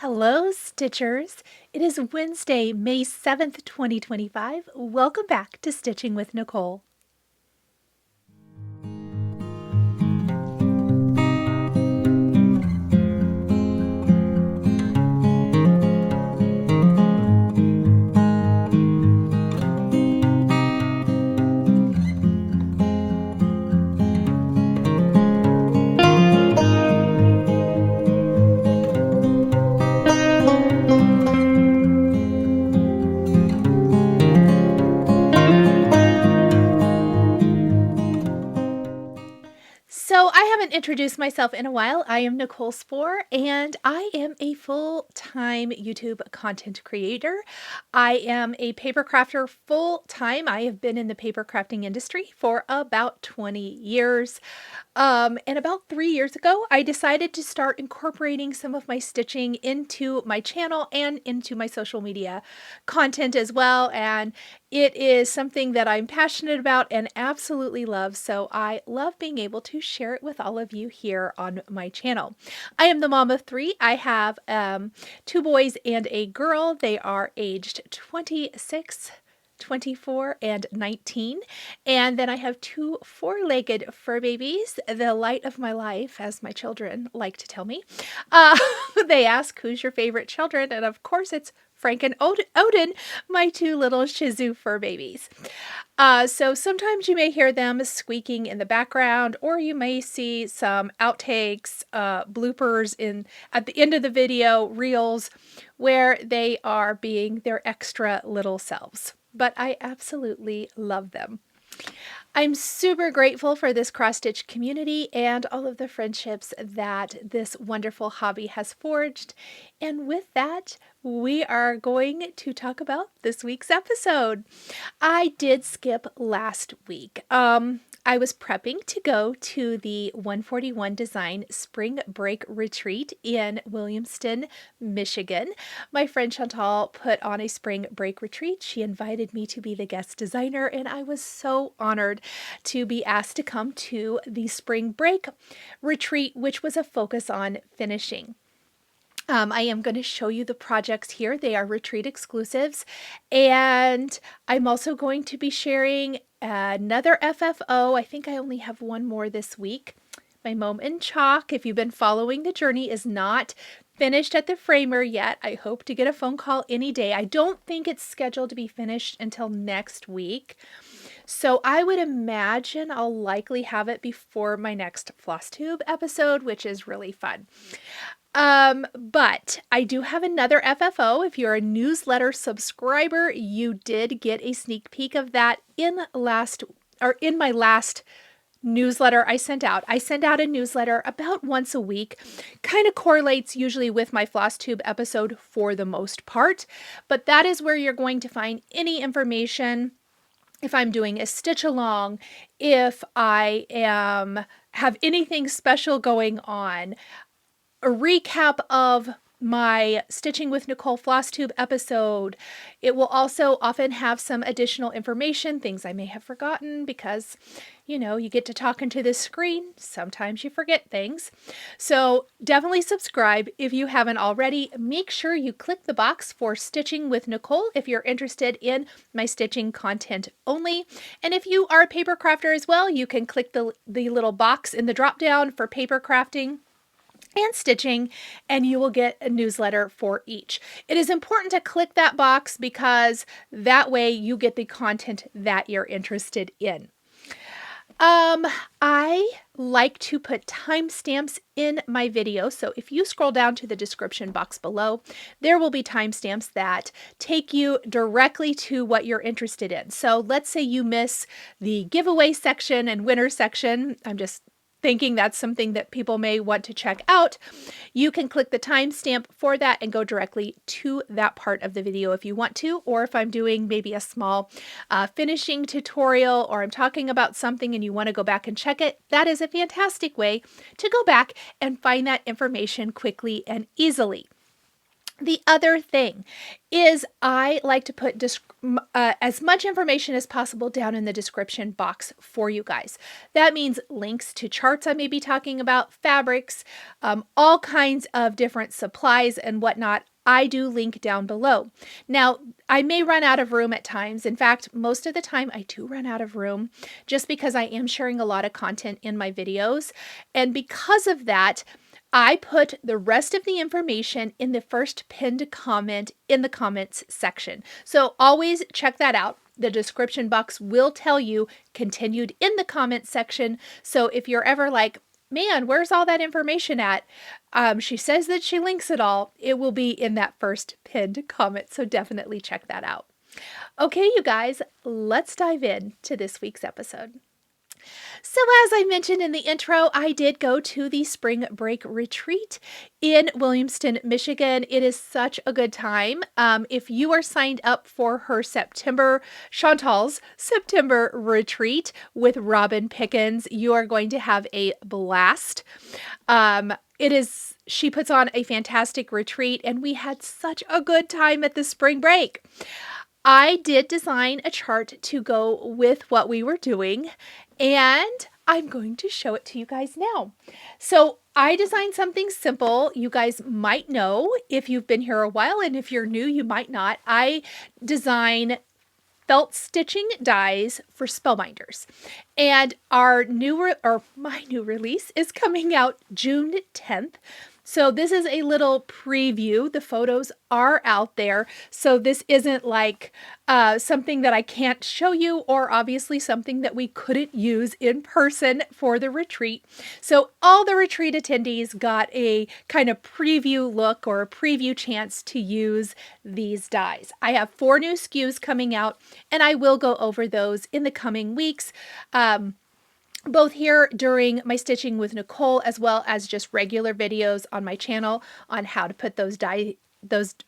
Hello, Stitchers. It is Wednesday, May 7th, 2025. Welcome back to Stitching with Nichol. So I haven't introduced myself in a while. I am Nicole Spohr, and I am a full-time YouTube content creator. I am a paper crafter full-time. I have been in the paper crafting industry for about 20 years. And about 3 years ago, I decided to start incorporating some of my stitching into my channel and into my social media content as well. And it is something that I'm passionate about and absolutely love. So I love being able to share it with all of you here on my channel. I am the mom of 3. I have 2 boys and a girl. They are aged 26, 24, and 19. And then I have 2 4-legged fur babies, the light of my life, as my children like to tell me. They ask, who's your favorite children? And of course it's Frank and Odin, my 2 little Shih Tzu fur babies. So sometimes you may hear them squeaking in the background, or you may see some outtakes, bloopers at the end of the video, reels, where they are being their extra little selves. But I absolutely love them. I'm super grateful for this cross-stitch community and all of the friendships that this wonderful hobby has forged. And with that, we are going to talk about this week's episode. I did skip last week. I was prepping to go to the 141 Design Spring Break Retreat in Williamston, Michigan. My friend Chantal put on a spring break retreat. She invited me to be the guest designer, and I was so honored to be asked to come to the spring break retreat, which was a focus on finishing. I am going to show you the projects here. They are retreat exclusives, and I'm also going to be sharing another FFO. I think I only have one more this week. My Mom in Chalk, if you've been following the journey, is not finished at the framer yet. I hope to get a phone call any day. I don't think it's scheduled to be finished until next week. So I would imagine I'll likely have it before my next Flosstube episode, which is really fun. But I do have another FFO. If you're a newsletter subscriber, you did get a sneak peek of that in my last newsletter I sent out. I send out a newsletter about once a week. Kind of correlates usually with my Flosstube episode for the most part, but that is where you're going to find any information. If I'm doing a stitch along, if I have anything special going on, a recap of my Stitching with Nichol Flosstube episode. It will also often have some additional information, things I may have forgotten because, you know, you get to talking to this screen. Sometimes you forget things. So definitely subscribe if you haven't already. Make sure you click the box for Stitching with Nichol if you're interested in my stitching content only. And if you are a paper crafter as well, you can click the little box in the drop down for paper crafting and stitching, and you will get a newsletter for each. It is important to click that box because that way you get the content that you're interested in. I like to put timestamps in my video, so if you scroll down to the description box below, there will be timestamps that take you directly to what you're interested in. So let's say you miss the giveaway section and winner section. I'm just thinking that's something that people may want to check out. You can click the timestamp for that and go directly to that part of the video if you want to, or if I'm doing maybe a small finishing tutorial, or I'm talking about something and you want to go back and check it, that is a fantastic way to go back and find that information quickly and easily. The other thing is I like to put as much information as possible down in the description box for you guys. That means links to charts I may be talking about, fabrics, all kinds of different supplies and whatnot. I do link down below. Now, I may run out of room at times. In fact, most of the time I do run out of room just because I am sharing a lot of content in my videos. And because of that, I put the rest of the information in the first pinned comment in the comments section. So always check that out. The description box will tell you continued in the comments section. So if you're ever like, man, where's all that information at? She says that she links it all. It will be in that first pinned comment. So definitely check that out. Okay, you guys, let's dive in to this week's episode. So as I mentioned in the intro, I did go to the spring break retreat in Williamston, Michigan. It is such a good time. If you are signed up for her Chantal's September retreat with Robin Pickens, you are going to have a blast. She puts on a fantastic retreat, and we had such a good time at the spring break. I did design a chart to go with what we were doing, and I'm going to show it to you guys now. So I designed something simple. You guys might know if you've been here a while, and if you're new, you might not. I design felt stitching dies for spellbinders, and my new release is coming out June 10th. So this is a little preview. The photos are out there. So this isn't like something that I can't show you, or obviously something that we couldn't use in person for the retreat. So all the retreat attendees got a kind of preview look or a preview chance to use these dies. I have 4 new SKUs coming out, and I will go over those in the coming weeks. Both here during my Stitching with Nichol, as well as just regular videos on my channel on how to put those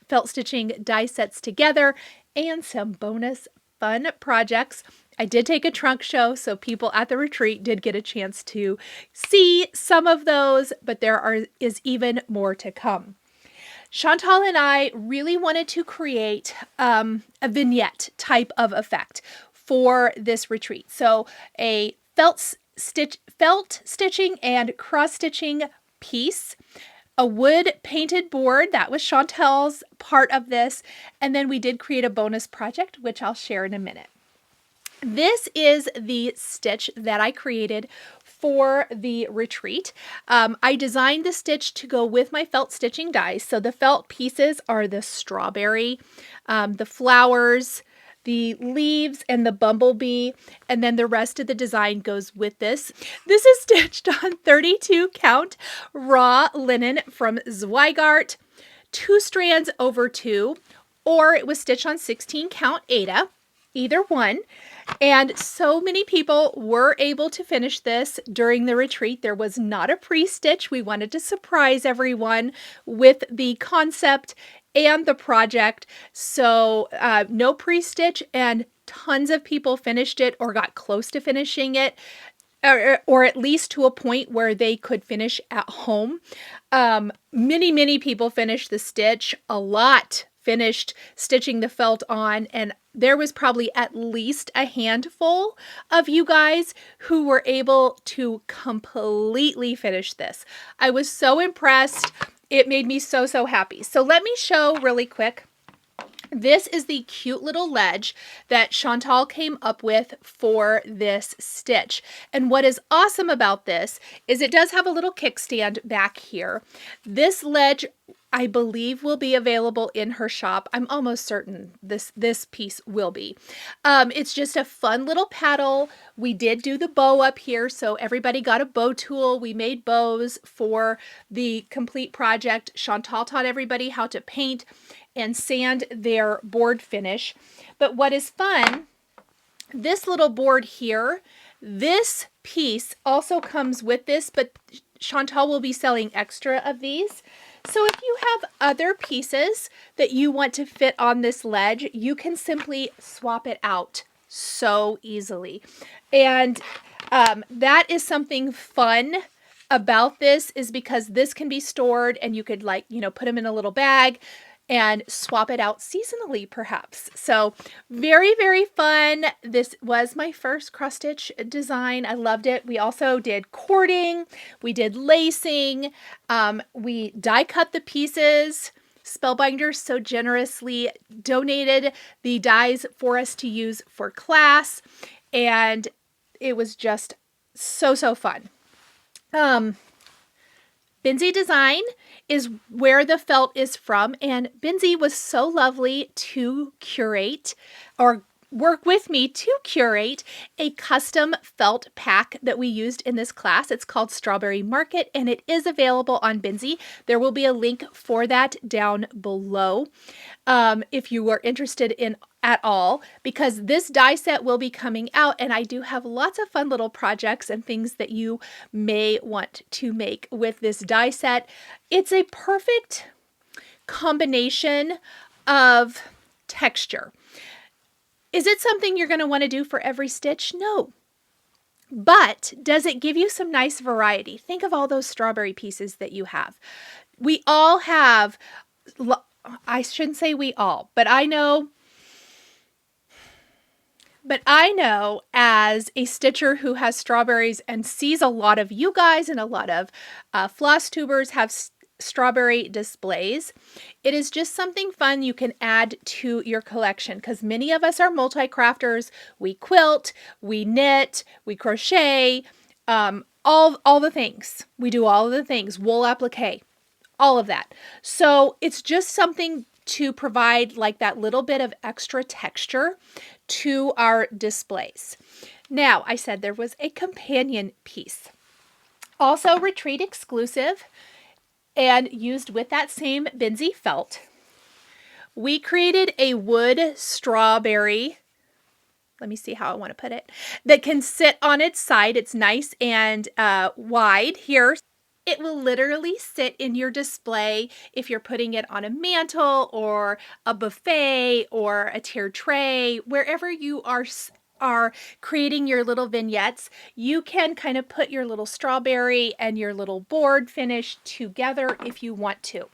felt stitching die sets together, and some bonus fun projects. I did take a trunk show, so people at the retreat did get a chance to see some of those, but there is even more to come. Chantal and I really wanted to create a vignette type of effect for this retreat. So a felt stitching and cross stitching piece, a wood painted board, that was Chantal's part of this, and then we did create a bonus project, which I'll share in a minute. This is the stitch that I created for the retreat. I designed the stitch to go with my felt stitching dies. So the felt pieces are the strawberry, the flowers, the leaves, and the bumblebee, and then the rest of the design goes with this. This is stitched on 32 count raw linen from Zweigart, 2 strands over 2, or it was stitched on 16 count Aida, either one. And so many people were able to finish this during the retreat. There was not a pre-stitch. We wanted to surprise everyone with the concept and the project. So no pre-stitch, and tons of people finished it or got close to finishing it, or at least to a point where they could finish at home. Many people finished the stitch. A lot finished stitching the felt on, and there was probably at least a handful of you guys who were able to completely finish this. I was so impressed. It made me so happy. So let me show really quick. This is the cute little ledge that Chantal came up with for this stitch. And what is awesome about this is it does have a little kickstand back here. This ledge, I believe, will be available in her shop. I'm almost certain this piece will be. It's just a fun little paddle. We did do the bow up here, so everybody got a bow tool. We made bows for the complete project. Chantal taught everybody how to paint and sand their board finish. But what is fun, this little board here, this piece also comes with this, but Chantal will be selling extra of these. So if you have other pieces that you want to fit on this ledge, you can simply swap it out so easily. And that is something fun about this, is because this can be stored, and you could, like, you know, put them in a little bag. and swap it out seasonally perhaps. So very, very fun. This was my first cross stitch design. I loved it. We also did cording, we did lacing, we die cut the pieces. Spellbinder so generously donated the dies for us to use for class, and it was just so, so fun. Binzi Design is where the felt is from, and Binzi was so lovely to curate or work with me to curate a custom felt pack that we used in this class. It's called Strawberry Market, and it is available on Binzi. There will be a link for that down below if you are interested in at all, because this die set will be coming out, and I do have lots of fun little projects and things that you may want to make with this die set. It's a perfect combination of texture. Is it something you're going to want to do for every stitch? No. But does it give you some nice variety? Think of all those strawberry pieces that you have. We all have, I shouldn't say we all, but I know as a stitcher who has strawberries and sees a lot of you guys and a lot of Flosstubers have strawberry displays, it is just something fun you can add to your collection, because many of us are multi-crafters. We quilt, we knit, we crochet, all the things. We do all of the things, wool applique, all of that. So it's just something to provide like that little bit of extra texture to our displays. Now, I said there was a companion piece, also retreat exclusive and used with that same Binzi felt. We created a wood strawberry, let me see how I want to put it, that can sit on its side. It's nice and wide here. It will literally sit in your display if you're putting it on a mantle or a buffet or a tiered tray, wherever you are creating your little vignettes. You can kind of put your little strawberry and your little board finish together if you want to.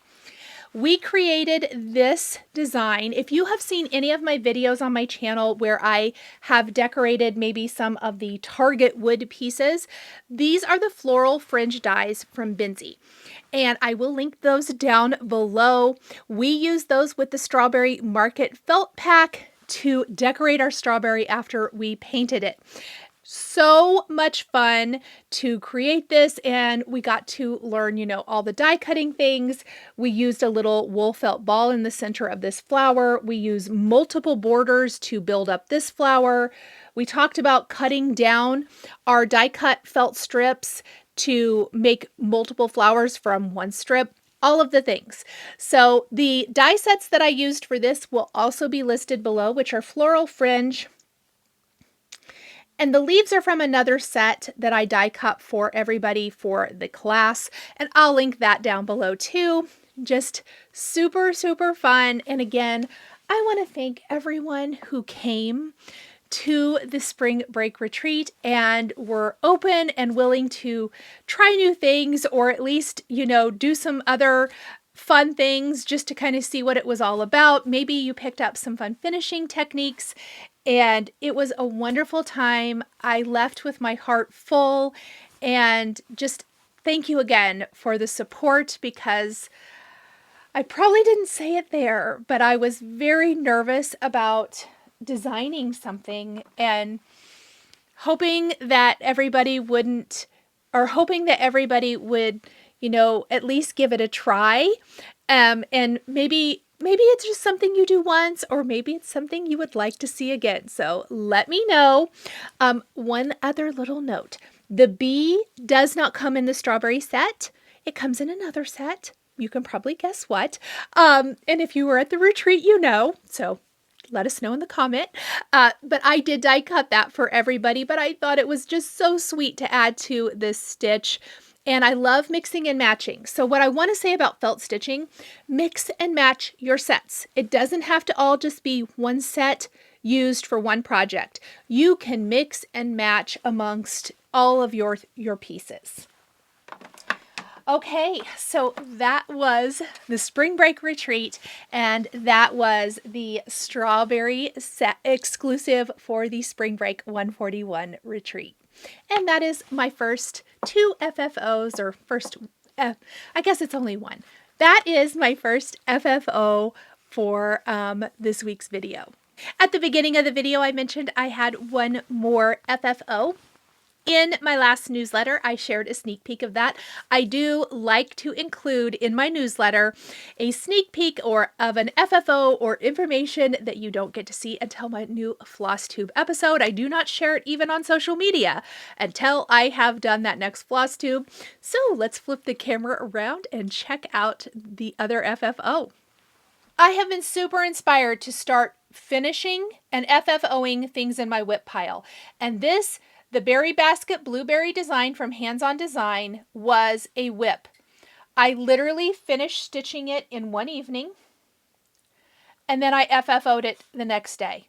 We created this design. If you have seen any of my videos on my channel where I have decorated maybe some of the Target wood pieces, these are the floral fringe dies from Binzi, and I will link those down below. We used those with the Strawberry Market felt pack to decorate our strawberry after we painted it. So much fun to create this, and we got to learn, all the die cutting things. We used a little wool felt ball in the center of this flower. We used multiple borders to build up this flower. We talked about cutting down our die cut felt strips to make multiple flowers from one strip. All of the things. So the die sets that I used for this will also be listed below, which are floral fringe. And the leaves are from another set that I die cut for everybody for the class. And I'll link that down below too. Just super, super fun. And again, I want to thank everyone who came to the spring break retreat and were open and willing to try new things, or at least, do some other fun things just to kind of see what it was all about. Maybe you picked up some fun finishing techniques, and it was a wonderful time. I left with my heart full, and just thank you again for the support, because I probably didn't say it there, but I was very nervous about designing something and hoping that everybody would, at least give it a try. And maybe it's just something you do once, or maybe it's something you would like to see again. So let me know. One other little note. The bee does not come in the strawberry set. It comes in another set. You can probably guess what. And if you were at the retreat, so let us know in the comment. But I did die cut that for everybody, but I thought it was just so sweet to add to this stitch. And I love mixing and matching. So what I want to say about felt stitching, mix and match your sets. It doesn't have to all just be one set used for one project. You can mix and match amongst all of your pieces. Okay, so that was the spring break retreat, and that was the strawberry set exclusive for the spring break 141 retreat. And that is my first 2 FFOs, or first, I guess it's only one. That is my first FFO for this week's video. At the beginning of the video, I mentioned I had one more FFO. In my last newsletter, I shared a sneak peek of that. I do like to include in my newsletter a sneak peek of an FFO or information that you don't get to see until my new Flosstube episode. I do not share it even on social media until I have done that next Flosstube. So let's flip the camera around and check out the other FFO. I have been super inspired to start finishing and FFOing things in my whip pile. And the Berry Basket Blueberry design from Hands On Design was a whip. I literally finished stitching it in one evening, and then I FFO'd it the next day.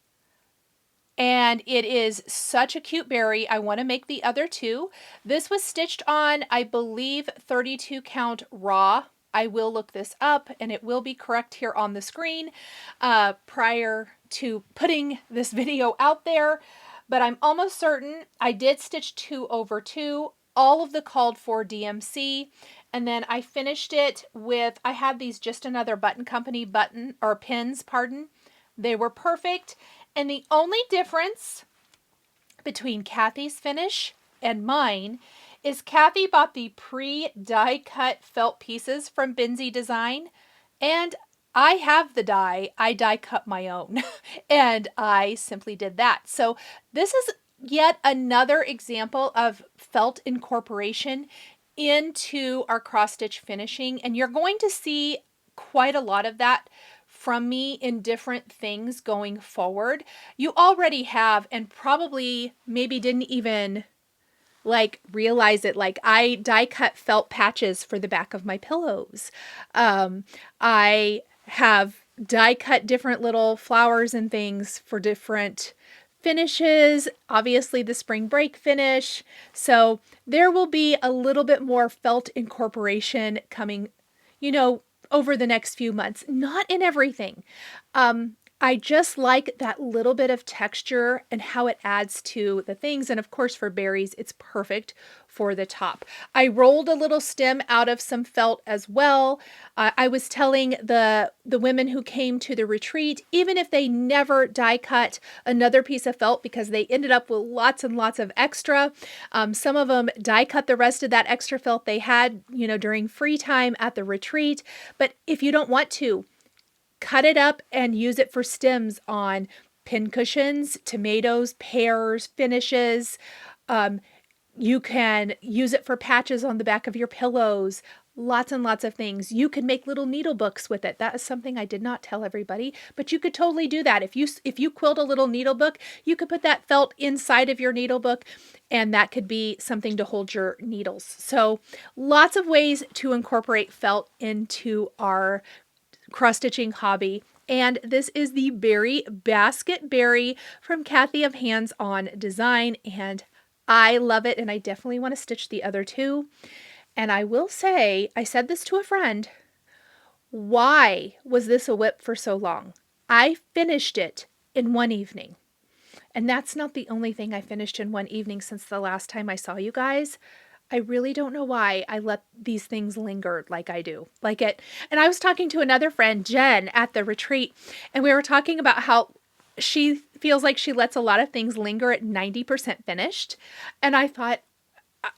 And it is such a cute berry. I want to make the other two. This was stitched on, I believe, 32 count raw. I will look this up, and it will be correct here on the screen prior to putting this video out there. But I'm almost certain I did stitch 2/2, all of the called for DMC, and then I finished it with, I had these Just Another Button Company pins, pardon. They were perfect, and the only difference between Kathy's finish and mine is Kathy bought the pre-die cut felt pieces from Binsey Design, and I have the die. I die cut my own, and I simply did that. So this is yet another example of felt incorporation into our cross stitch finishing, and you're going to see quite a lot of that from me in different things going forward. You already have, and probably maybe didn't even realize it. Like, I die cut felt patches for the back of my pillows. I have die cut different little flowers and things for different finishes, obviously the spring break finish. So there will be a little bit more felt incorporation coming, over the next few months. Not in everything. I just like that little bit of texture and how it adds to the things. And of course, for berries, it's perfect for the top. I rolled a little stem out of some felt as well. I was telling the women who came to the retreat, even if they never die cut another piece of felt because they ended up with lots and lots of extra, some of them die cut the rest of that extra felt they had, during free time at the retreat. But if you don't want to, cut it up and use it for stems on pin cushions, tomatoes, pears, finishes. You can use it for patches on the back of your pillows. Lots and lots of things. You can make little needle books with it. That is something I did not tell everybody, but you could totally do that. If you quilt a little needle book, you could put that felt inside of your needle book, and that could be something to hold your needles. So lots of ways to incorporate felt into our cross-stitching hobby. And this is the Berry Basket Berry from Kathy of Hands On Design, and I love it, and I definitely want to stitch the other two. And I will say, I said this to a friend, why was this a whip for so long? I finished it in one evening. And that's not the only thing I finished in one evening since the last time I saw you guys. I really don't know why I let these things linger like I do. And I was talking to another friend, Jen, at the retreat, and we were talking about how she feels like she lets a lot of things linger at 90% finished. And I thought,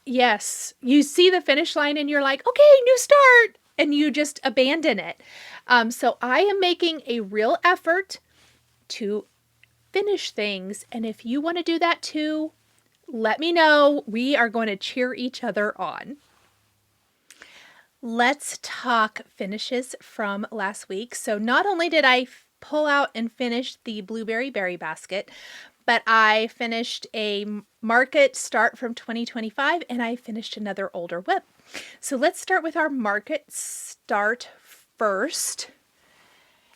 yes, you see the finish line and you're like, okay, new start, and you just abandon it. So I am making a real effort to finish things. And if you want to do that too, let me know. We are going to cheer each other on. Let's talk finishes from last week. So not only did I pull out and finish the Blueberry Berry Basket, but I finished a market start from 2025, and I finished another older whip. So let's start with our market start first.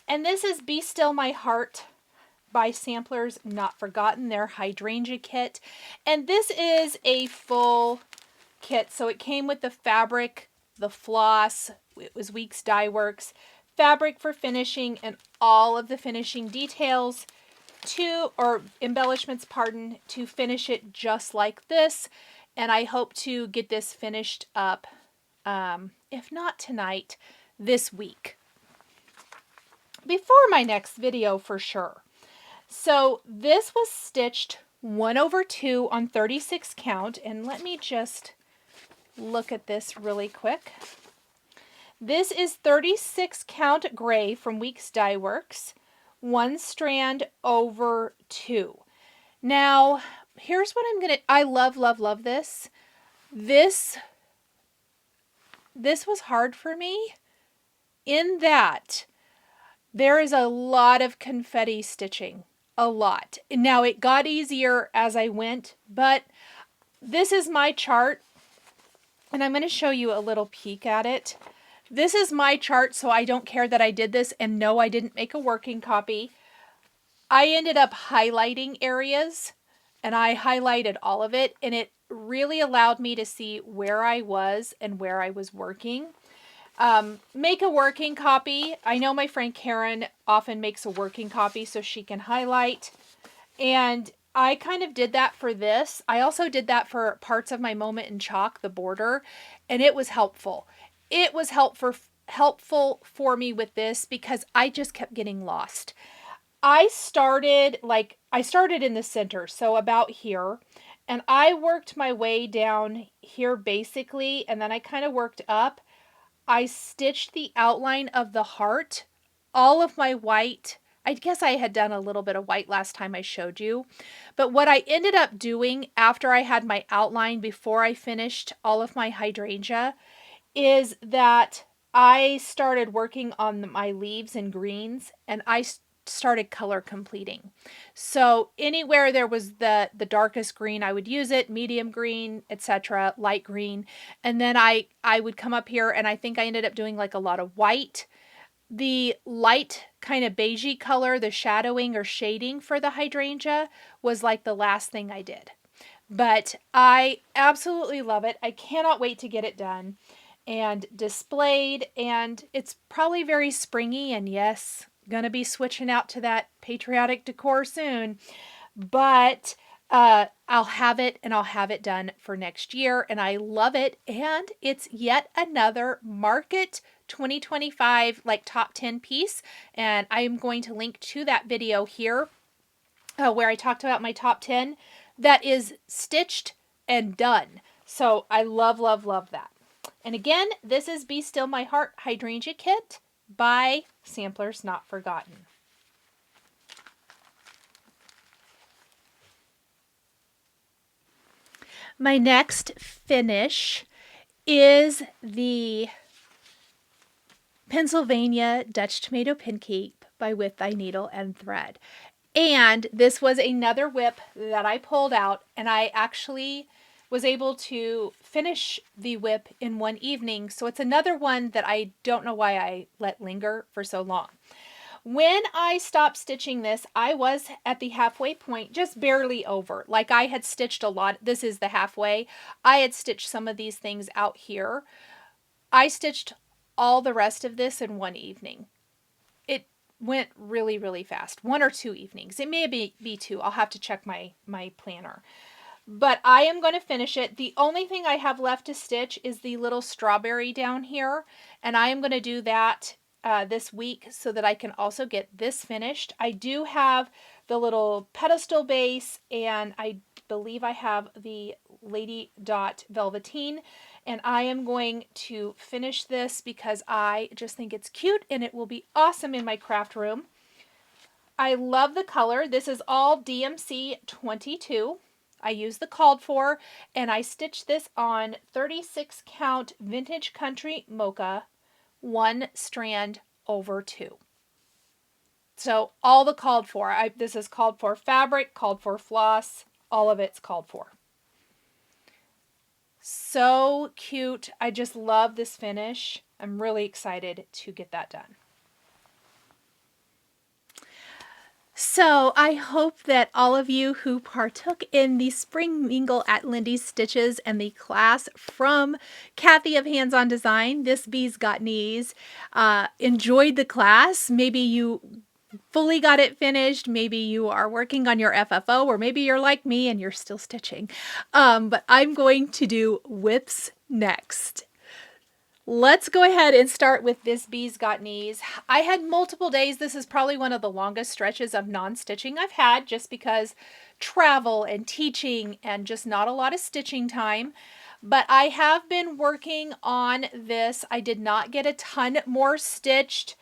And this is Be Still My Heart by Samplers Not Forgotten, their hydrangea kit. And this is a full kit. So it came with the fabric the floss, it was Weeks Dye Works, fabric for finishing, and all of the finishing details or embellishments, pardon, to finish it just like this. And I hope to get this finished up, if not tonight, this week. Before my next video for sure. So this was stitched 1/2 on 36 count, and let me just look at this really quick. This is 36 count gray from Weeks Dye Works, 1 strand over 2. Now, here's what I love, love, love this. This was hard for me in that there is a lot of confetti stitching, a lot. Now, it got easier as I went, but this is my chart, and I'm going to show you a little peek at it. This is my chart, so I don't care that I did this, and no, I didn't make a working copy. I ended up highlighting areas, and I highlighted all of it, and it really allowed me to see where I was and where I was working. Make a working copy. I know my friend Karen often makes a working copy so she can highlight, and I kind of did that for this. I also did that for parts of my Moment in Chalk, the border, and it was helpful. It was helpful for me with this because I just kept getting lost. I started in the center, so about here, and I worked my way down here basically, and then I kind of worked up. I stitched the outline of the heart, all of my white. I guess I had done a little bit of white last time I showed you, but what I ended up doing after I had my outline before I finished all of my hydrangea is that I started working on my leaves and greens, and I started color completing. So anywhere there was the darkest green, I would use it, medium green, etc., light green. And then I would come up here, and I think I ended up doing like a lot of white. The light kind of beigey color, the shadowing or shading for the hydrangea was like the last thing I did. But I absolutely love it. I cannot wait to get it done and displayed, and it's probably very springy, and yes, gonna be switching out to that patriotic decor soon, but I'll have it, and I'll have it done for next year, and I love it. And it's yet another Market 2025 like top 10 piece, and I am going to link to that video here where I talked about my top 10 that is stitched and done. So I love, love, love that. And again, this is Be Still My Heart Hydrangea Kit by Samplers Not Forgotten. My next finish is the Pennsylvania Dutch Tomato Pin Cape by With Thy Needle and Thread. And this was another whip that I pulled out, and I actually was able to finish the whip in one evening. So it's another one that I don't know why I let linger for so long. When I stopped stitching this, I was at the halfway point, just barely over. Like I had stitched a lot. This is the halfway. I had stitched some of these things out here. I stitched all the rest of this in one evening. It went really, really fast. 1 or 2 evenings. It may be 2. I'll have to check my planner. But I am going to finish it. The only thing I have left to stitch is the little strawberry down here, and I am going to do that this week so that I can also get this finished. I do have the little pedestal base, and I believe I have the Lady Dot Velveteen, and I am going to finish this because I just think it's cute and it will be awesome in my craft room. I love the color. This is all DMC 22. I use the called for, and I stitched this on 36 count Vintage Country Mocha, 1 strand over 2. So all the called for. This is called for fabric, called for floss, all of it's called for. So cute. I just love this finish. I'm really excited to get that done. So I hope that all of you who partook in the Spring Mingle at Lindy's Stitches and the class from Kathy of Hands On Design, This Bee's Got Knees, enjoyed the class. Maybe you fully got it finished. Maybe you are working on your FFO, or maybe you're like me and you're still stitching. But I'm going to do whips next. Let's go ahead and start with This Bee's Got Knees. I had multiple days. This is probably one of the longest stretches of non-stitching I've had, just because travel and teaching and just not a lot of stitching time. But I have been working on this. I did not get a ton more stitched.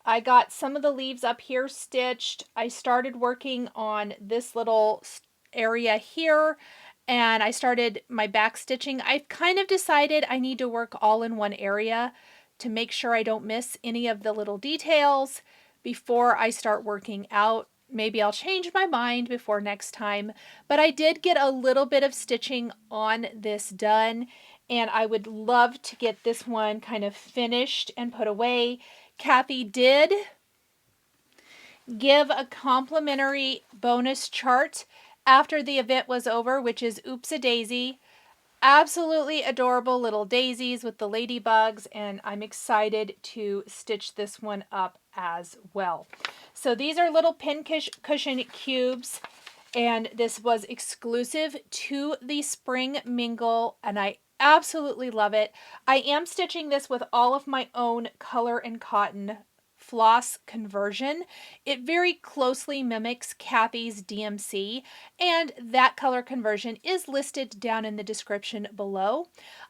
I got some of the leaves up here stitched. I started working on this little area here, and I started my back stitching. I've kind of decided I need to work all in one area to make sure I don't miss any of the little details before I start working out. Maybe I'll change my mind before next time, but I did get a little bit of stitching on this done, and I would love to get this one kind of finished and put away. Kathy did give a complimentary bonus chart after the event was over, which is Oops a Daisy. Absolutely adorable little daisies with the ladybugs, and I'm excited to stitch this one up as well. So these are little pin cushion cubes, and this was exclusive to the Spring Mingle, and I absolutely love it. I am stitching this with all of my own color and cotton floss conversion. It very closely mimics Kathy's DMC, and that color conversion is listed down in the description below.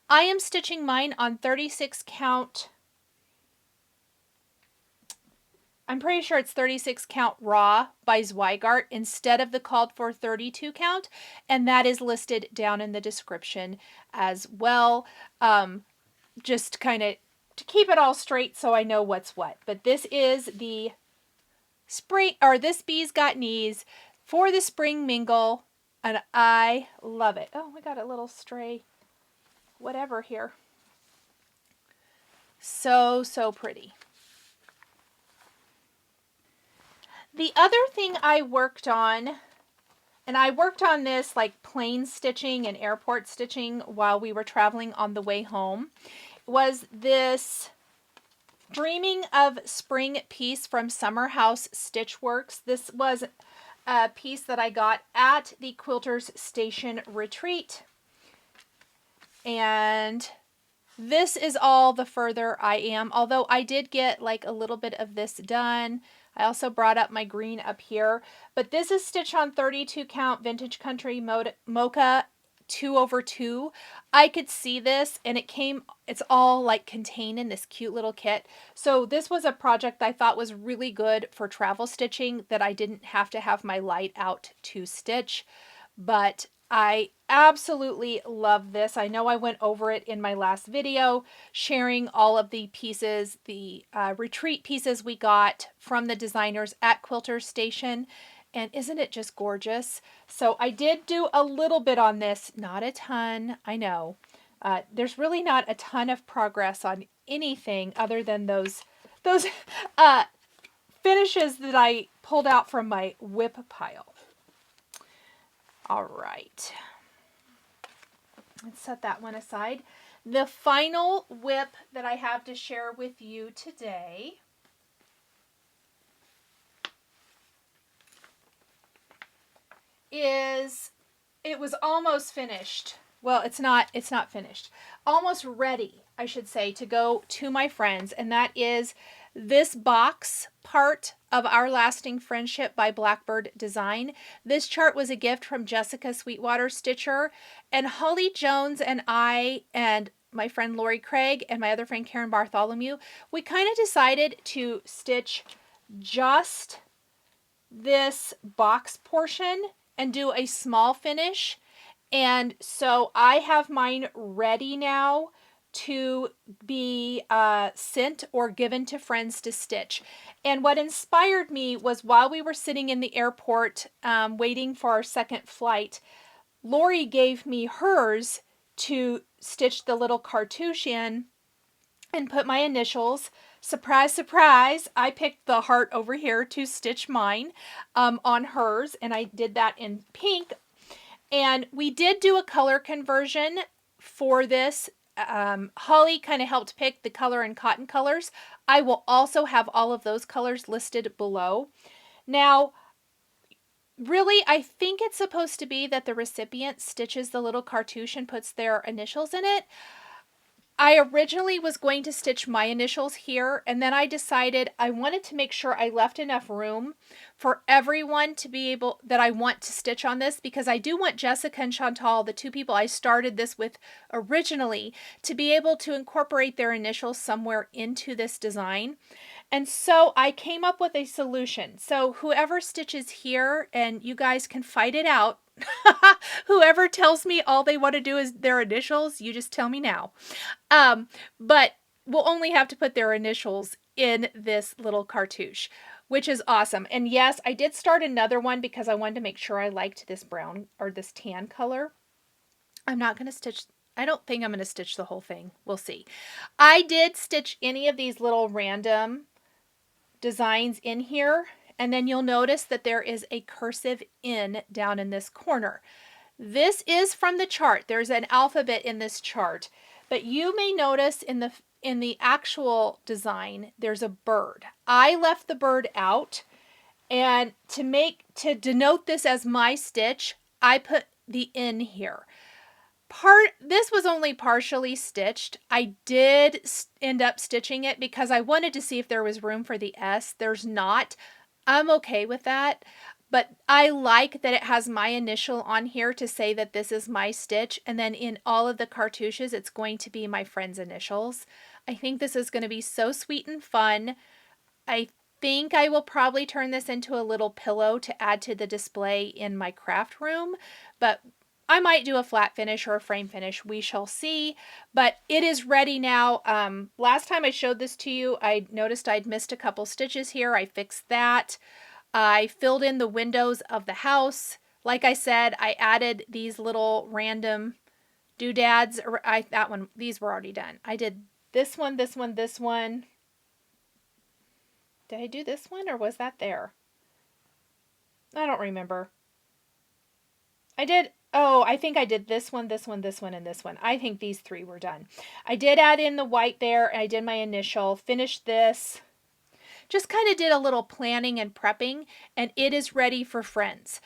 I am stitching mine on 36 count. I'm pretty sure it's 36 count raw by Zweigart instead of the called for 32 count, and that is listed down in the description as well. Just kind of to keep it all straight so I know what's what. But this is the spring, or This Bee's Got Knees for the Spring Mingle, and I love it. Oh, we got a little stray whatever here. So pretty. The other thing I worked on, and I worked on this like plane stitching and airport stitching while we were traveling on the way home, was this Dreaming of Spring piece from Summer House Stitch Works. This was a piece that I got at the Quilters Station retreat, and this is all the further I am, although I did get like a little bit of this done. I also brought up my green up here, but this is stitched on 32 count Vintage Country Mocha 2/2. I could see this, and it's all like contained in this cute little kit. So this was a project I thought was really good for travel stitching that I didn't have to have my light out to stitch, but I absolutely love this. I know I went over it in my last video, sharing all of the pieces, the retreat pieces we got from the designers at Quilter Station. And isn't it just gorgeous? So I did do a little bit on this, not a ton, I know. There's really not a ton of progress on anything other than those finishes that I pulled out from my whip pile. All right, let's set that one aside. The final whip that I have to share with you today it was almost finished. Well, it's not finished. Almost ready, I should say, to go to my friends, and that is this box part of Our Lasting Friendship by Blackbird Design. This chart was a gift from Jessica Sweetwater Stitcher, and Holly Jones and I and my friend Lori Craig and my other friend Karen Bartholomew, we kind of decided to stitch just this box portion and do a small finish. And so I have mine ready now to be sent or given to friends to stitch. And what inspired me was while we were sitting in the airport waiting for our second flight, Lori gave me hers to stitch the little cartouche in and put my initials, Surprise, surprise, I picked the heart over here to stitch mine on hers, and I did that in pink. And we did do a color conversion for this. Holly kind of helped pick the color and cotton colors. I will also have all of those colors listed below. Now, really, I think it's supposed to be that the recipient stitches the little cartouche and puts their initials in it. I originally was going to stitch my initials here, and then I decided I wanted to make sure I left enough room for everyone to be able, that I want to stitch on this, because I do want Jessica and Chantal, the two people I started this with originally, to be able to incorporate their initials somewhere into this design. And so I came up with a solution. So whoever stitches here, and you guys can fight it out, whoever tells me all they want to do is their initials, you just tell me now. But we'll only have to put their initials in this little cartouche, which is awesome. And yes, I did start another one because I wanted to make sure I liked this brown or this tan color. I'm not going to stitch, I don't think I'm going to stitch the whole thing. We'll see. I did stitch any of these little random designs in here, and then you'll notice that there is a cursive N down in this corner. This is from the chart. There's an alphabet in this chart, but you may notice in the actual design there's a bird. I left the bird out, and to denote this as my stitch, I put the N here. This was only partially stitched. I did end up stitching it because I wanted to see if there was room for the S. There's not. I'm okay with that, but I like that it has my initial on here to say that this is my stitch, and then in all of the cartouches it's going to be my friend's initials. I think this is going to be so sweet and fun. I think I will probably turn this into a little pillow to add to the display in my craft room, but I might do a flat finish or a frame finish. We shall see, but it is ready now. Last time I showed this to you, I noticed I'd missed a couple stitches here. I fixed that. I filled in the windows of the house. Like I said, I added these little random doodads. These were already done. I did this one, this one, this one. Did I do this one, or was that there? I don't remember. I think I did this one, this one, this one, and this one. I think these three were done. I did add in the white there, and I did my initial, finished this. Just kind of did a little planning and prepping, and it is ready for friends.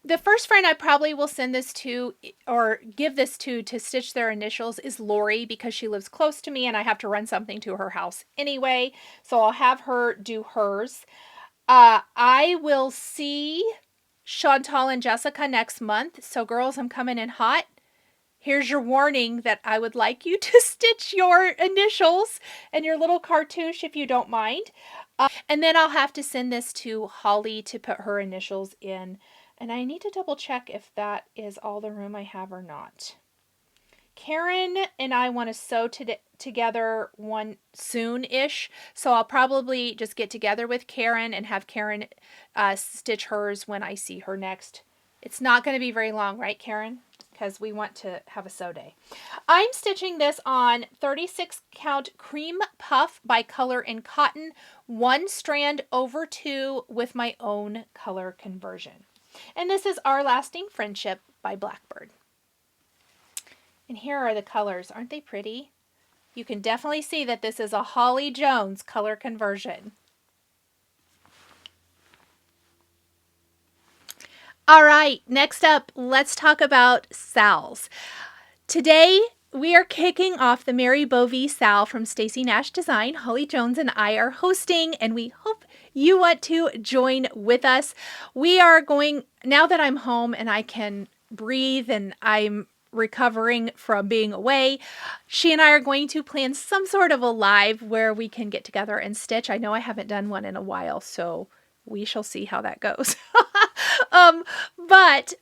The first friend I probably will send this to, or give this to stitch their initials, is Lori, because she lives close to me and I have to run something to her house anyway. So I'll have her do hers. I will see Chantal and Jessica next month. So girls, I'm coming in hot. Here's your warning that I would like you to stitch your initials and your little cartouche if you don't mind. And then I'll have to send this to Holly to put her initials in. And I need to double check if that is all the room I have or not. Karen and I want to sew together one soon-ish, so I'll probably just get together with Karen and have Karen stitch hers when I see her next. It's not going to be very long, right, Karen? Because we want to have a sew day. I'm stitching this on 36 count cream puff by Color in Cotton, 1 strand over 2 with my own color conversion. And this is Our Lasting Friendship by Blackbird. And here are the colors. Aren't they pretty? You can definitely see that this is a Holly Jones color conversion. All right, next up, let's talk about SALs. Today, we are kicking off the Mary Bovee SAL from Stacy Nash Design. Holly Jones and I are hosting, and we hope you want to join with us. We are going, now that I'm home and I can breathe and I'm recovering from being away, she and I are going to plan some sort of a live where we can get together and stitch. I know I haven't done one in a while, so we shall see how that goes. But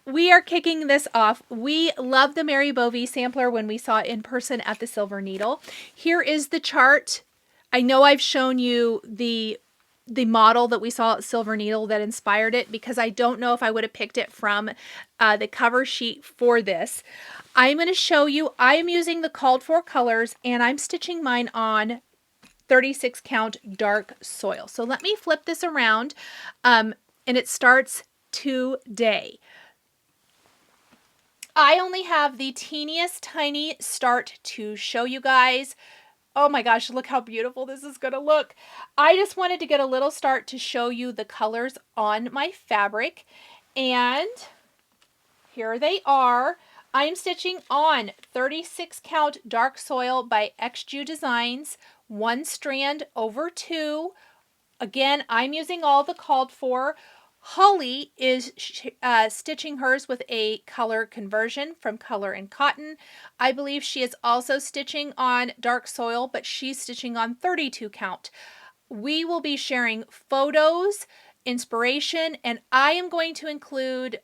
we are kicking this off. We love the Mary Bovee sampler when we saw it in person at the Silver Needle. Here is the chart. I know I've shown you the model that we saw at Silver Needle that inspired it, because I don't know if I would have picked it from the cover sheet for this. I'm going to show you, I'm using the called for colors, and I'm stitching mine on 36 count dark soil. So let me flip this around, and it starts today. I only have the teeniest tiny start to show you guys. Oh my gosh, look how beautiful this is going to look. I just wanted to get a little start to show you the colors on my fabric. And here they are. I am stitching on 36 count dark soil by XJU Designs, 1 strand over 2. Again, I'm using all the called for. Holly is stitching hers with a color conversion from Color and Cotton. I believe she is also stitching on dark soil, but she's stitching on 32 count. We will be sharing photos, inspiration, and I am going to include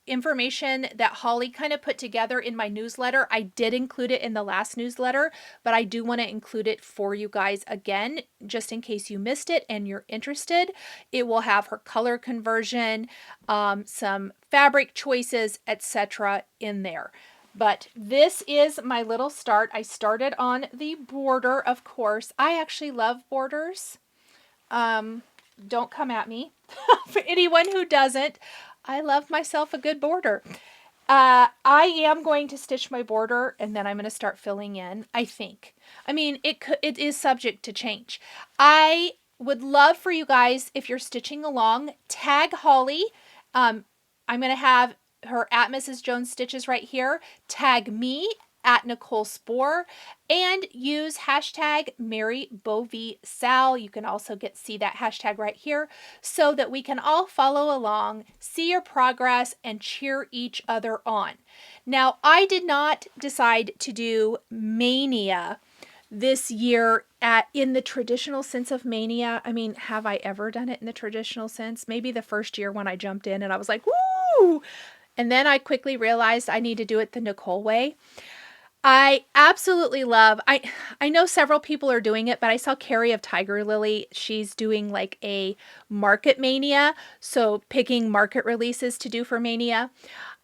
information that Holly kind of put together in my newsletter. I did include it in the last newsletter, but I do want to include it for you guys again, just in case you missed it and you're interested. It will have her color conversion, some fabric choices, etc. in there. But this is my little start. I started on the border, of course. I actually love borders. Don't come at me. For anyone who doesn't, I love myself a good border. I am going to stitch my border and then I'm going to start filling in, I think. I mean, it is subject to change. I would love for you guys, if you're stitching along, tag Holly. I'm going to have her at Mrs. Jones Stitches right here. Tag me at Nicole Spohr and use hashtag MaryBovieSal. You can also see that hashtag right here so that we can all follow along, see your progress, and cheer each other on. Now, I did not decide to do Mania this year in the traditional sense of Mania. I mean, have I ever done it in the traditional sense? Maybe the first year when I jumped in and I was like, woo! And then I quickly realized I need to do it the Nicole way. I absolutely love, I know several people are doing it, but I saw Carrie of Tiger Lily. She's doing like a market Mania. So picking market releases to do for Mania.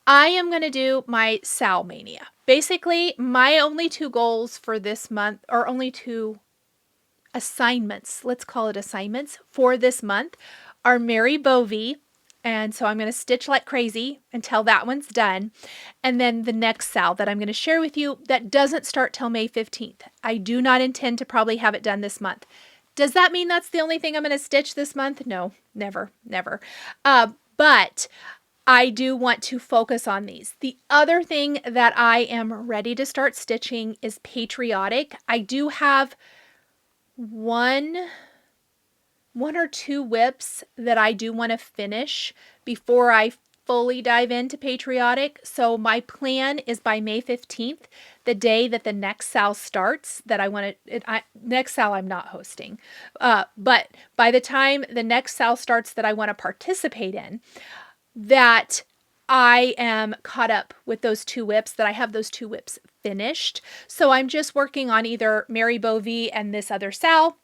I am going to do my Sal Mania. Basically, my only 2 goals for this month, or only 2 assignments, let's call it assignments for this month, are Mary Bovie. And so I'm going to stitch like crazy until that one's done. And then the next Sal that I'm going to share with you that doesn't start till May 15th. I do not intend to probably have it done this month. Does that mean that's the only thing I'm going to stitch this month? No, never, never. But I do want to focus on these. The other thing that I am ready to start stitching is Patriotic. I do have one or 2 whips that I do want to finish before I fully dive into Patriotic. So my plan is by May 15th, the day that the next Sal starts, that I want to, next Sal I'm not hosting, but by the time the next Sal starts that I want to participate in, that I am caught up with those 2 whips, that I have those 2 whips finished. So I'm just working on either Mary Bovie and this other Sal,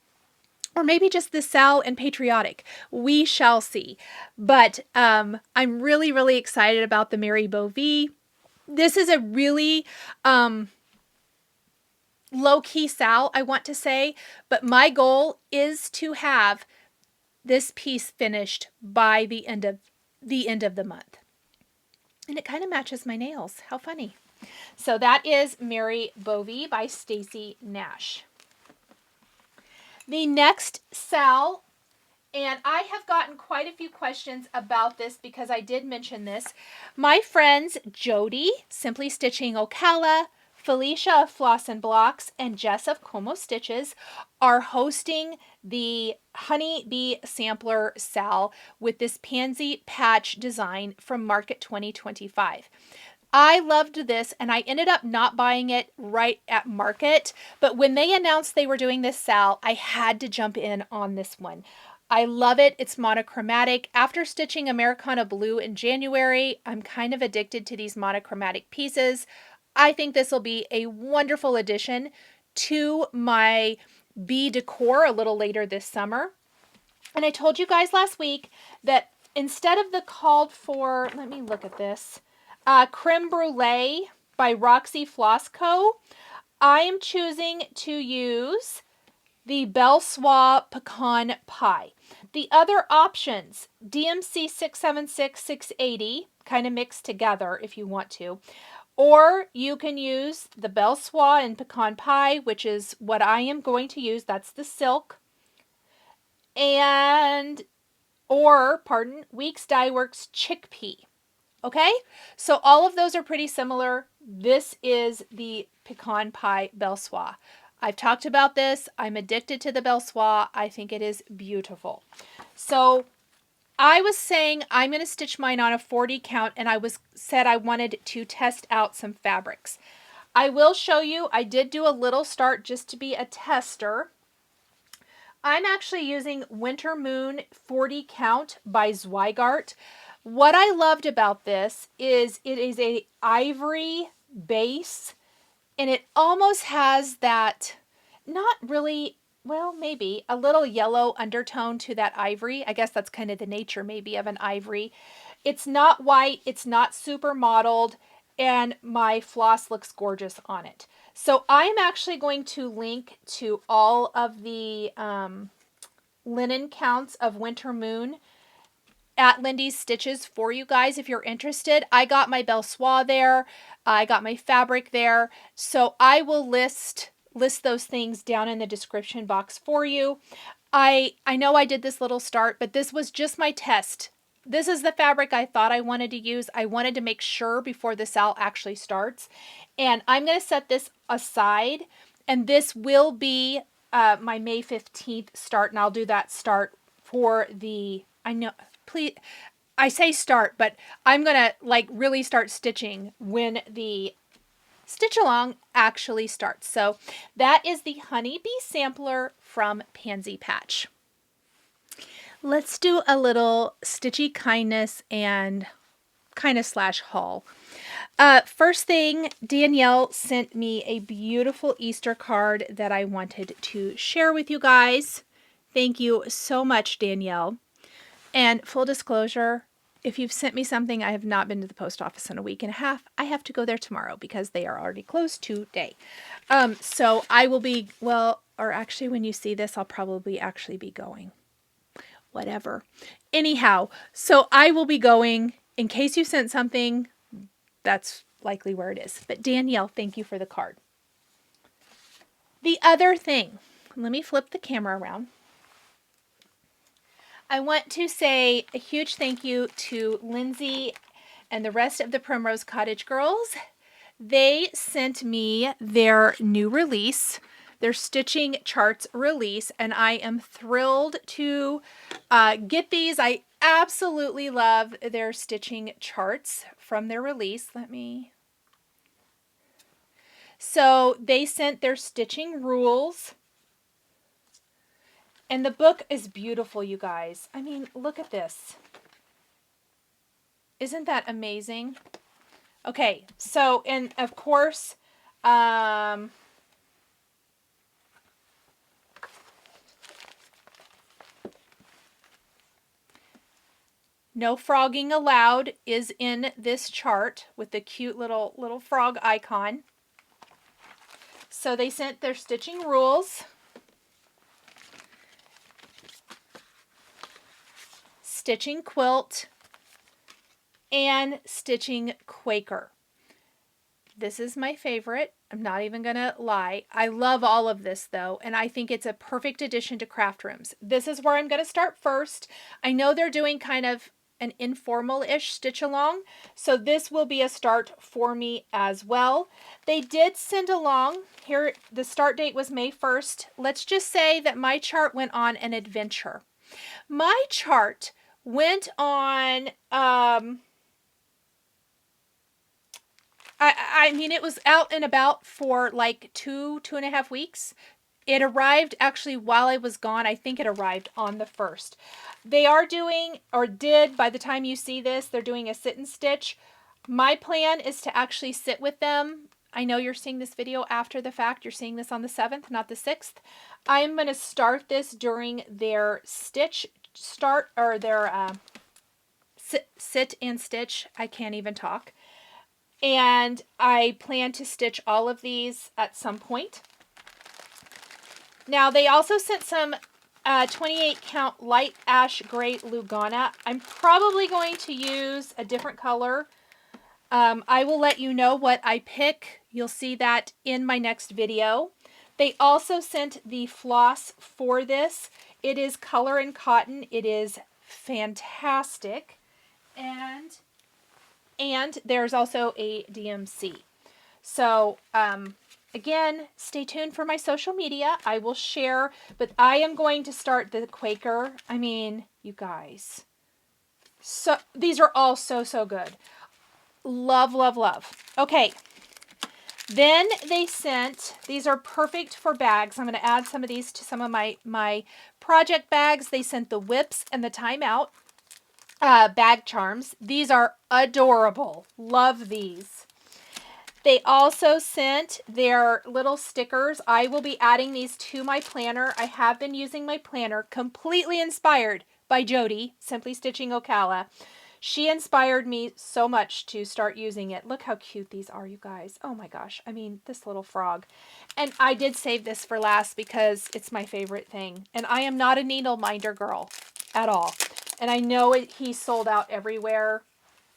or maybe just the Sal and Patriotic. We shall see. But I'm really, really excited about the Mary Bovie. This is a really low-key Sal, I want to say. But my goal is to have this piece finished by the end of the month. And it kind of matches my nails. How funny. So that is Mary Bovie by Stacy Nash. The next Sal, and I have gotten quite a few questions about this because I did mention this. My friends Jody, Simply Stitching Ocala, Felicia of Floss and Blocks, and Jess of Como Stitches are hosting the Honey Bee Sampler Sal with this pansy patch design from Market 2025. I loved this, and I ended up not buying it right at Market, but when they announced they were doing this Sal, I had to jump in on this one. I love it. It's monochromatic. After stitching Americana Blue in January, I'm kind of addicted to these monochromatic pieces. I think this will be a wonderful addition to my bee decor a little later this summer. And I told you guys last week that instead of the called for, let me look at this, Creme Brulee by Roxy Floss Co., I am choosing to use the Belsois Pecan Pie. The other options, DMC 676, 680, kind of mixed together if you want to. Or you can use the Belsois and Pecan Pie, which is what I am going to use. That's the silk. And, Weeks Dye Works Chickpea. Okay, so all of those are pretty similar. This is the Pecan Pie Belsois. I've talked about this. I'm addicted to the Belsois. I think it is beautiful. So I was saying I'm going to stitch mine on a 40 count, and said I wanted to test out some fabrics. I will show you. I did do a little start just to be a tester. I'm actually using Winter Moon 40 count by Zweigart. What I loved about this is it is a ivory base, and it almost has that, not really, well, maybe a little yellow undertone to that ivory. I guess that's kind of the nature maybe of an ivory. It's not white, it's not super mottled, and my floss looks gorgeous on it. So I'm actually going to link to all of the linen counts of Winter Moon at Lindy's Stitches for you guys if you're interested. I got my Belsois there. I got my fabric there. So I will list those things down in the description box for you. I know I did this little start, but this was just my test. This is the fabric I thought I wanted to use. I wanted to make sure before the sale actually starts. And I'm going to set this aside, and this will be my May 15th start, and I'll do that start for the, I know, please, I say start, but I'm going to like really start stitching when the stitch along actually starts. So that is the Honeybee Sampler from Pansy Patch. Let's do a little stitchy kindness and kind of slash haul. First thing, Danielle sent me a beautiful Easter card that I wanted to share with you guys. Thank you so much, Danielle. And full disclosure, if you've sent me something, I have not been to the post office in a week and a half. I have to go there tomorrow because they are already closed today. So I will be, well, or actually when you see this, I'll probably actually be going. Whatever. Anyhow, so I will be going. In case you sent something, that's likely where it is. But Danielle, thank you for the card. The other thing, let me flip the camera around. I want to say a huge thank you to Lindsay and the rest of the Primrose Cottage girls. They sent me their new release, their stitching charts release, and I am thrilled to get these. I absolutely love their stitching charts from their release. So they sent their stitching rules. And the book is beautiful, you guys. I mean, look at this. Isn't that amazing? Okay, so, and of course, no frogging allowed is in this chart with the cute little frog icon. So they sent their stitching rules. Stitching quilt, and stitching Quaker. This is my favorite. I'm not even gonna lie. I love all of this though, and I think it's a perfect addition to craft rooms. This is where I'm gonna start first. I know they're doing kind of an informal-ish stitch along, so this will be a start for me as well. They did send along, here the start date was May 1st. Let's just say that my chart went on an adventure. My chart went on, I mean, it was out and about for like 2.5 weeks. It arrived actually while I was gone. I think it arrived on the 1st. They are doing, or did, by the time you see this, they're doing a sit and stitch. My plan is to actually sit with them. I know you're seeing this video after the fact. You're seeing this on the 7th, not the 6th. I'm going to start this during their stitch start, or their sit and stitch. I can't even talk. And I plan to stitch all of these at some point. Now, they also sent some 28 count light ash gray Lugana. I'm probably going to use a different color. I will let you know what I pick. You'll see that in my next video. They also sent the floss for this. It is color and cotton. It is fantastic. And there's also a DMC. So, again, stay tuned for my social media. I will share, but I am going to start the Quaker. I mean, you guys. So, these are all so, so good. Love, love, love. Okay. Then they sent, these are perfect for bags. I'm going to add some of these to some of my project bags. They sent the whips and the timeout bag charms. These are adorable. Love these. They also sent their little stickers. I will be adding these to my planner. I have been using my planner, completely inspired by Jody, Simply Stitching Ocala. She inspired me so much to start using it. Look how cute these are, you guys. Oh my gosh. I mean, this little frog. And I did save this for last because it's my favorite thing. And I am not a needle minder girl at all. And I know he sold out everywhere.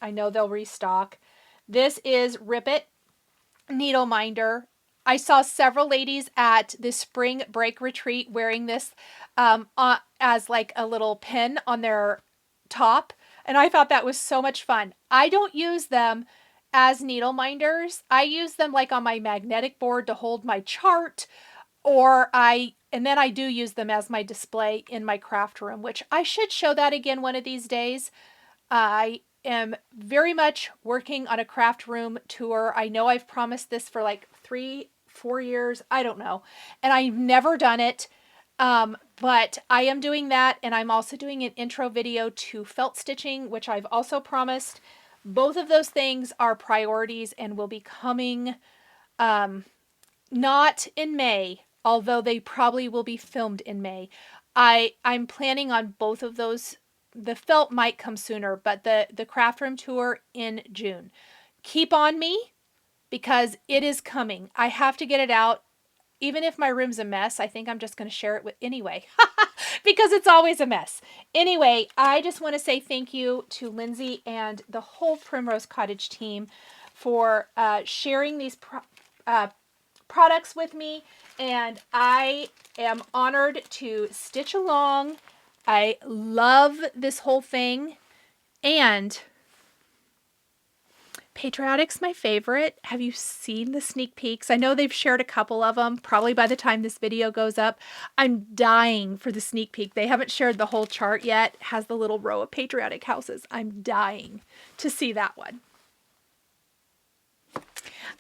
I know they'll restock. This is Rip It needle minder. I saw several ladies at the spring break retreat wearing this as like a little pin on their top. And I thought that was so much fun. I don't use them as needle minders. I use them like on my magnetic board to hold my chart, and then I do use them as my display in my craft room, which I should show that again one of these days. I am very much working on a craft room tour. I know I've promised this for like 3-4 years. I don't know. And I've never done it. But I am doing that, and I'm also doing an intro video to felt stitching, which I've also promised. Both of those things are priorities and will be coming not in May, although they probably will be filmed in May. I'm planning on both of those. The felt might come sooner, but the craft room tour in June. Keep on me because it is coming. I have to get it out. Even if my room's a mess, I think I'm just going to share it with anyway, because it's always a mess. Anyway, I just want to say thank you to Lindsay and the whole Primrose Cottage team for sharing these products with me, and I am honored to stitch along. I love this whole thing, and Patriotic's my favorite. Have you seen the sneak peeks? I know they've shared a couple of them. Probably by the time this video goes up, I'm dying for the sneak peek. They haven't shared the whole chart yet. It has the little row of Patriotic houses. I'm dying to see that one.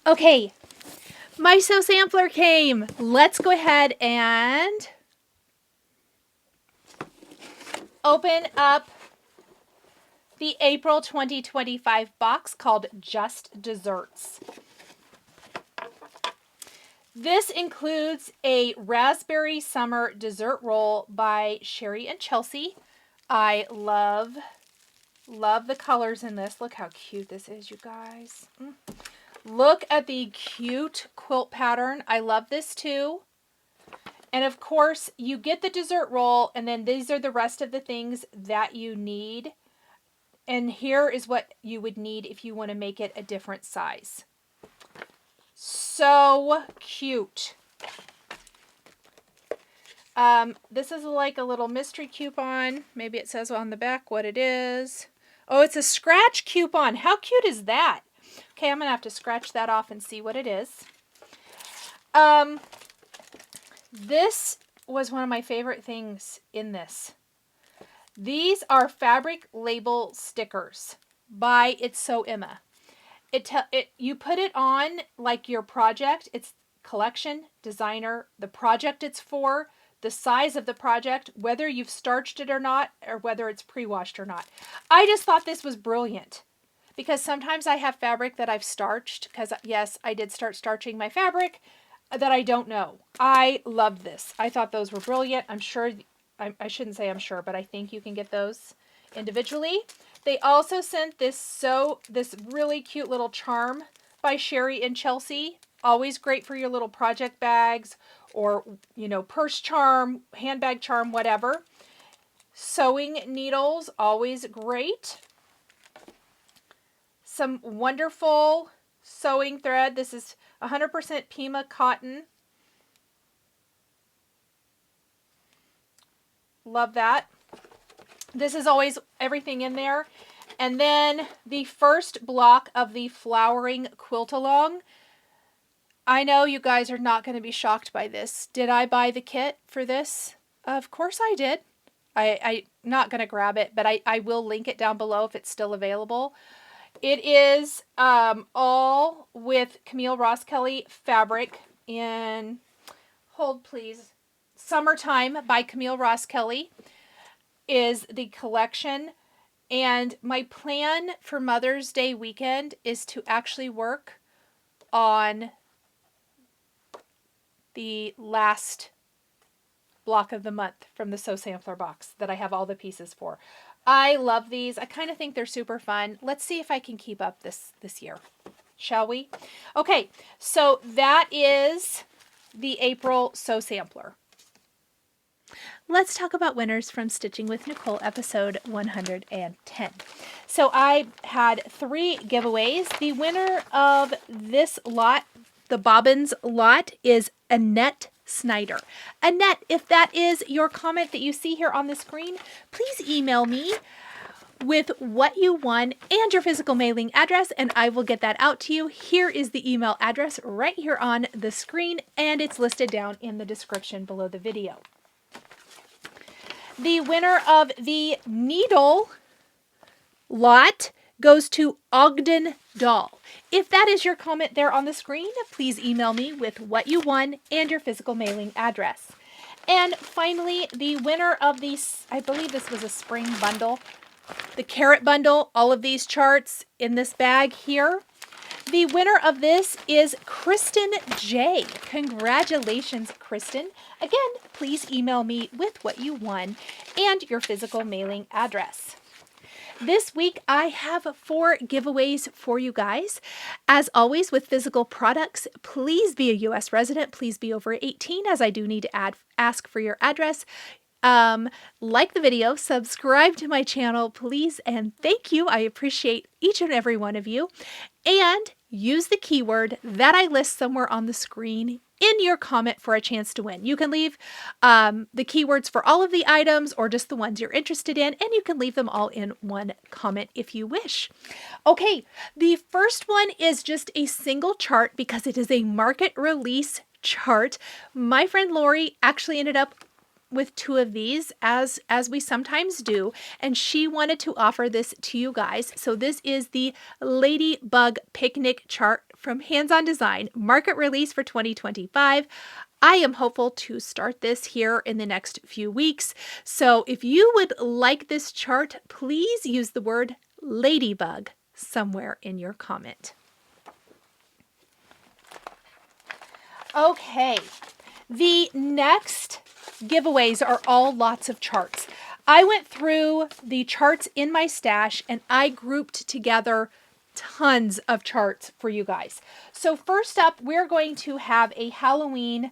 Okay, my sew sampler came. Let's go ahead and open up the April 2025 box called Just Desserts. This includes a Raspberry Summer Dessert Roll by Sherry and Chelsea. I love the colors in this. Look how cute this is, you guys. Look at the cute quilt pattern. I love this too. And of course, you get the dessert roll, and then these are the rest of the things that you need. And here is what you would need if you want to make it a different size. So cute. This is like a little mystery coupon. Maybe it says on the back what it is. Oh, it's a scratch coupon. How cute is that? Okay, I'm going to have to scratch that off and see what it is. This was one of my favorite things in this. These are fabric label stickers by It's So Emma. You put it on like your project. It's collection, designer, the project it's for, the size of the project, whether you've starched it or not, or whether it's pre-washed or not. I just thought this was brilliant because sometimes I have fabric that I've starched because, yes, I did start starching my fabric that I don't know. I loved this. I thought those were brilliant. I'm sure... I shouldn't say I'm sure, but I think you can get those individually. They also sent this really cute little charm by Sherry and Chelsea. Always great for your little project bags or, you know, purse charm, handbag charm, whatever. Sewing needles, always great. Some wonderful sewing thread. This is 100% Pima cotton. Love that. This is always everything in there. And then the first block of the flowering quilt along. I know you guys are not going to be shocked by this. Did I buy the kit for this? Of course I did. I'm not going to grab it, but I will link it down below if it's still available. It is all with Camille Ross Kelly fabric in, hold please, Summertime by Camille Ross Kelly is the collection. And my plan for Mother's Day weekend is to actually work on the last block of the month from the Sew Sampler box that I have all the pieces for. I love these. I kind of think they're super fun. Let's see if I can keep up this year. Shall we? Okay, so that is the April Sew Sampler. Let's talk about winners from Stitching with Nichol episode 110. So I had 3 giveaways. The winner of this lot, the bobbins lot, is Annette Snyder. Annette, if that is your comment that you see here on the screen, please email me with what you won and your physical mailing address, and I will get that out to you. Here is the email address right here on the screen, and it's listed down in the description below the video. The winner of the needle lot goes to Ogden Doll. If that is your comment there on the screen, please email me with what you won and your physical mailing address. And finally, the winner of these, I believe this was a spring bundle, the carrot bundle, all of these charts in this bag here. The winner of this is Kristen J. Congratulations, Kristen. Again, please email me with what you won and your physical mailing address. This week, I have 4 giveaways for you guys. As always, with physical products, please be a U.S. resident. Please be over 18, as I do need to ask for your address. Like the video, subscribe to my channel, please, and thank you. I appreciate each and every one of you. And use the keyword that I list somewhere on the screen in your comment for a chance to win. You can leave the keywords for all of the items or just the ones you're interested in, and you can leave them all in one comment if you wish. Okay, the first one is just a single chart because it is a market release chart. My friend Lori actually ended up with 2 of these, as we sometimes do, and she wanted to offer this to you guys. So this is the Ladybug Picnic chart from Hands On Design, market release for 2025. I am hopeful to start this here in the next few weeks. So if you would like this chart, please use the word ladybug somewhere in your comment. Okay, the next giveaways are all lots of charts. I went through the charts in my stash and I grouped together tons of charts for you guys. So first up, we're going to have a Halloween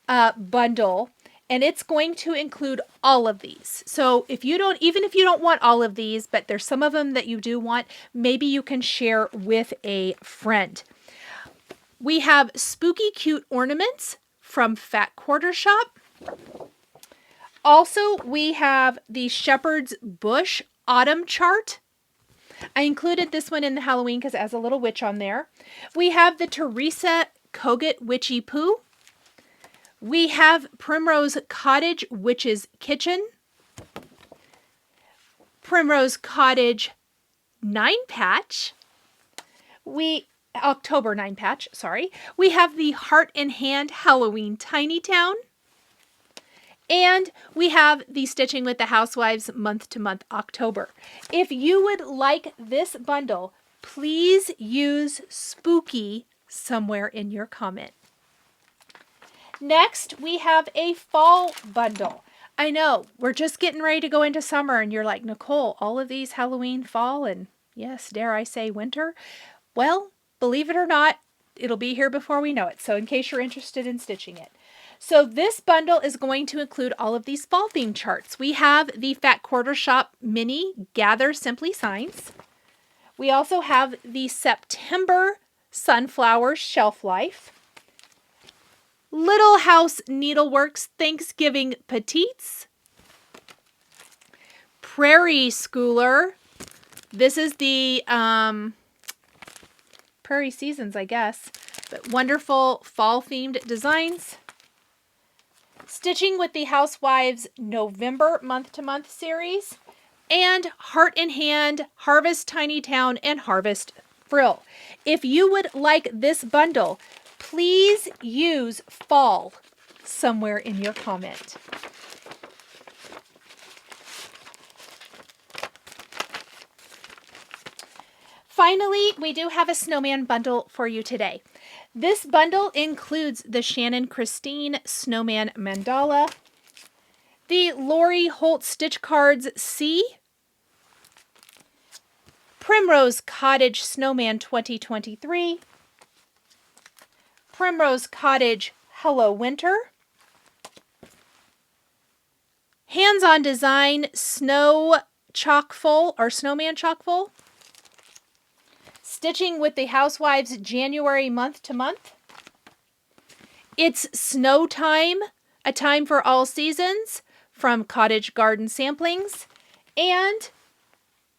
bundle, and it's going to include all of these. So even if you don't want all of these, but there's some of them that you do want, maybe you can share with a friend. We have spooky cute ornaments from Fat Quarter Shop. Also, we have the Shepherd's Bush Autumn chart. I included this one in the Halloween because it has a little witch on there. We have the Teresa Kogut Witchy Poo. We have Primrose Cottage Witch's Kitchen. Primrose Cottage 9-patch. October 9-patch, sorry. We have the Heart in Hand Halloween Tiny Town. And we have the Stitching with the Housewives month to month October. If you would like this bundle, please use spooky somewhere in your comment. Next, we have a fall bundle. I know, we're just getting ready to go into summer and you're like, Nicole, all of these Halloween, fall, and yes, dare I say winter? Well, believe it or not, it'll be here before we know it. So in case you're interested in stitching it. So this bundle is going to include all of these fall theme charts. We have the Fat Quarter Shop Mini Gather Simply Signs. We also have the September Sunflower Shelf Life. Little House Needleworks Thanksgiving Petites. Prairie Schooler. This is the Prairie Seasons, I guess. But wonderful fall-themed designs. Stitching with the Housewives November month-to-month series. And Heart in Hand, Harvest Tiny Town, and Harvest Frill. If you would like this bundle, please use fall somewhere in your comment. Finally, we do have a snowman bundle for you today. This bundle includes the Shannon Christine Snowman Mandala, the Lori Holt Stitch Cards C, Primrose Cottage Snowman 2023, Primrose Cottage Hello Winter, Hands-on Design Snow Chockful or Snowman Chockful, Stitching with the Housewives January month to month. It's Snow Time, a time for all seasons from Cottage Garden Samplings, and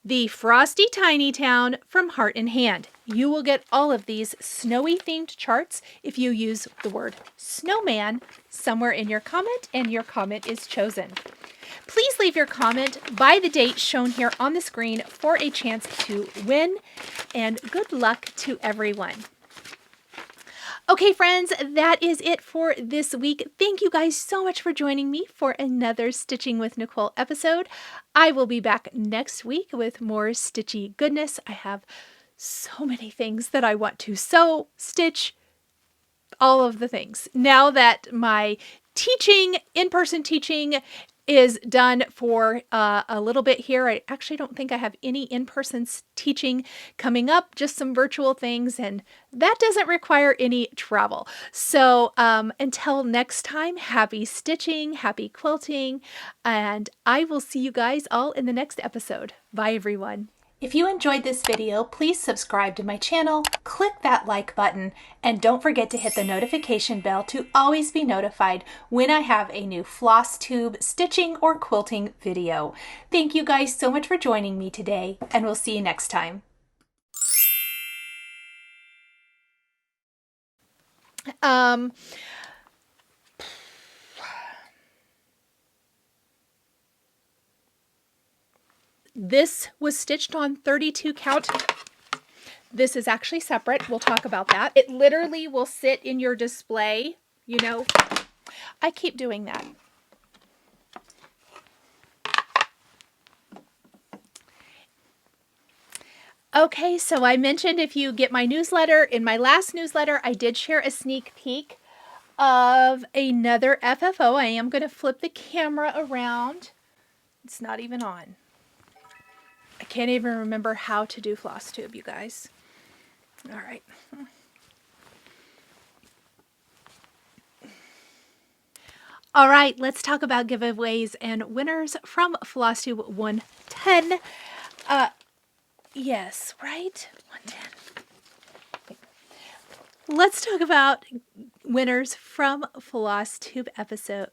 the Frosty Tiny Town from Heart in Hand. You will get all of these snowy themed charts if you use the word snowman somewhere in your comment, and your comment is chosen. Please leave your comment by the date shown here on the screen for a chance to win, and good luck to everyone. Okay, friends, that is it for this week. Thank you guys so much for joining me for another Stitching with Nichol episode. I will be back next week with more stitchy goodness. I have so many things that I want to sew, stitch, all of the things. Now that my teaching, in-person teaching, is done for a little bit here. I actually don't think I have any in-person teaching coming up, just some virtual things, and that doesn't require any travel. So until next time, happy stitching, happy quilting, and I will see you guys all in the next episode. Bye, everyone. If you enjoyed this video, please subscribe to my channel, click that like button, and don't forget to hit the notification bell to always be notified when I have a new Flosstube stitching or quilting video. Thank you guys so much for joining me today, and we'll see you next time. This was stitched on 32 count. This is actually separate. We'll talk about that. It literally will sit in your display, you know. I keep doing that. Okay, so I mentioned if you get my newsletter, in my last newsletter, I did share a sneak peek of another FFO. I am going to flip the camera around. It's not even on. I can't even remember how to do Flosstube, you guys. All right. All right, let's talk about giveaways and winners from Flosstube 110. Yes, right? 110. Let's talk about winners from Flosstube episode